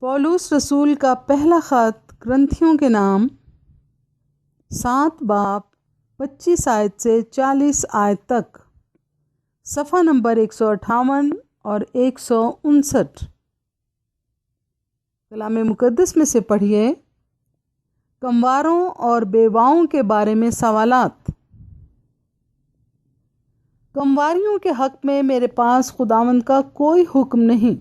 Police رسول کا پہلا خط گرنتھیوں کے نام 7 باب 25 آیت سے 40 آیت تک، صفحہ نمبر 158 اور 159۔ کلام مقدس میں سے پڑھیے۔ کمواروں اور بیواؤں کے بارے میں سوالات۔ کمواریوں کے حق میں میرے پاس خداوند کا کوئی حکم نہیں،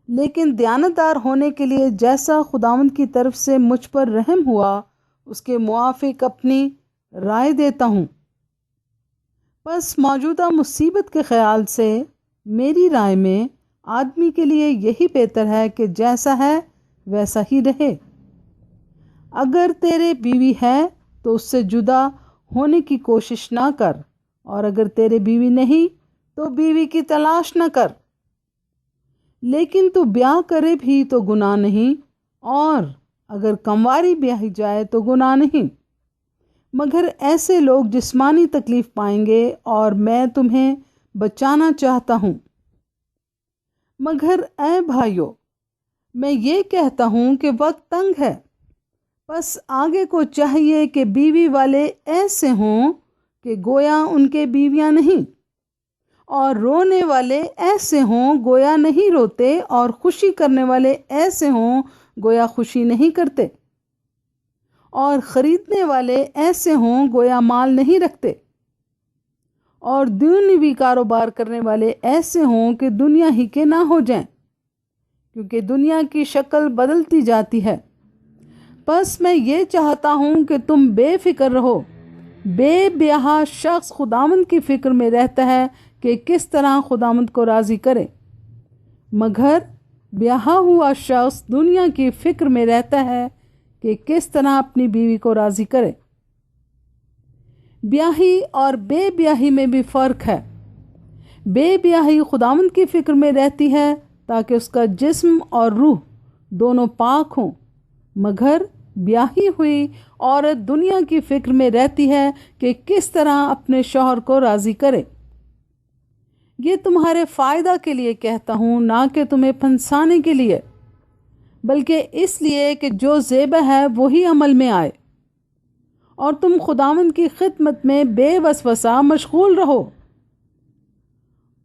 لیکن دیانتدار ہونے کے لیے جیسا خداوند کی طرف سے مجھ پر رحم ہوا اس کے موافق اپنی رائے دیتا ہوں۔ پس موجودہ مصیبت کے خیال سے میری رائے میں آدمی کے لیے یہی بہتر ہے کہ جیسا ہے ویسا ہی رہے۔ اگر تیرے بیوی ہے تو اس سے جدا ہونے کی کوشش نہ کر، اور اگر تیرے بیوی نہیں تو بیوی کی تلاش نہ کر، لیکن تو بیاہ کرے بھی تو گناہ نہیں، اور اگر کنواری بیاہی جائے تو گناہ نہیں، مگر ایسے لوگ جسمانی تکلیف پائیں گے اور میں تمہیں بچانا چاہتا ہوں۔ مگر اے بھائیو، میں یہ کہتا ہوں کہ وقت تنگ ہے، بس آگے کو چاہیے کہ بیوی والے ایسے ہوں کہ گویا ان کے بیویاں نہیں، اور رونے والے ایسے ہوں گویا نہیں روتے، اور خوشی کرنے والے ایسے ہوں گویا خوشی نہیں کرتے، اور خریدنے والے ایسے ہوں گویا مال نہیں رکھتے، اور دنیوی کاروبار کرنے والے ایسے ہوں کہ دنیا ہی کے نہ ہو جائیں، کیونکہ دنیا کی شکل بدلتی جاتی ہے۔ بس میں یہ چاہتا ہوں کہ تم بے فکر رہو۔ بے بیاہ شخص خداوند کی فکر میں رہتا ہے کہ کس طرح خداوند کو راضی کرے، مگر بیاہا ہوا شخص دنیا کی فکر میں رہتا ہے کہ کس طرح اپنی بیوی کو راضی کرے۔ بیاہی اور بے بیاہی میں بھی فرق ہے۔ بے بیاہی خداوند کی فکر میں رہتی ہے تاکہ اس کا جسم اور روح دونوں پاک ہوں، مگر بیاہی ہوئی عورت دنیا کی فکر میں رہتی ہے کہ کس طرح اپنے شوہر کو راضی کرے۔ یہ تمہارے فائدہ کے لیے کہتا ہوں، نہ کہ تمہیں پھنسانے کے لیے، بلکہ اس لیے کہ جو زیبہ ہے وہی عمل میں آئے، اور تم خداوند کی خدمت میں بے وسوسہ مشغول رہو۔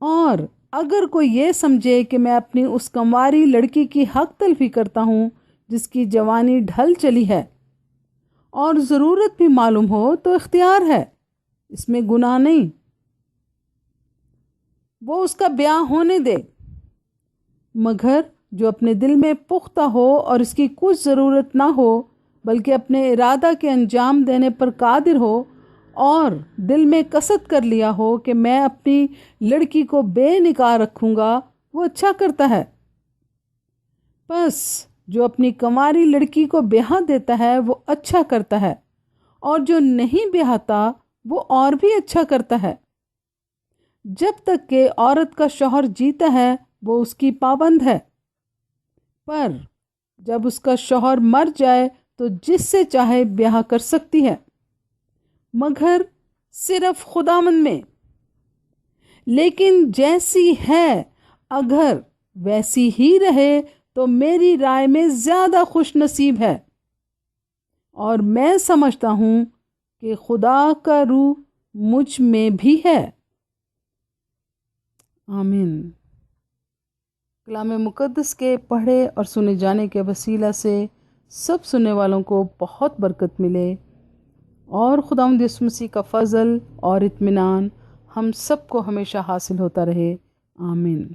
اور اگر کوئی یہ سمجھے کہ میں اپنی اس کنواری لڑکی کی حق تلفی کرتا ہوں جس کی جوانی ڈھل چلی ہے اور ضرورت بھی معلوم ہو، تو اختیار ہے، اس میں گناہ نہیں، وہ اس کا بیاہ ہونے دے۔ مگر جو اپنے دل میں پختہ ہو اور اس کی کچھ ضرورت نہ ہو، بلکہ اپنے ارادہ کے انجام دینے پر قادر ہو، اور دل میں قصد کر لیا ہو کہ میں اپنی لڑکی کو بے نکاح رکھوں گا، وہ اچھا کرتا ہے۔ بس جو اپنی کنواری لڑکی کو بیاہ دیتا ہے وہ اچھا کرتا ہے، اور جو نہیں بیاہتا وہ اور بھی اچھا کرتا ہے۔ جب تک کہ عورت کا شوہر جیتا ہے وہ اس کی پابند ہے، پر جب اس کا شوہر مر جائے تو جس سے چاہے بیاہ کر سکتی ہے، مگر صرف خداوند میں۔ لیکن جیسی ہے اگر ویسی ہی رہے تو میری رائے میں زیادہ خوش نصیب ہے، اور میں سمجھتا ہوں کہ خدا کا روح مجھ میں بھی ہے۔ آمین۔ کلام مقدس کے پڑھے اور سنے جانے کے وسیلہ سے سب سننے والوں کو بہت برکت ملے، اور خداوند یسوع مسیح کا فضل اور اطمینان ہم سب کو ہمیشہ حاصل ہوتا رہے۔ آمین۔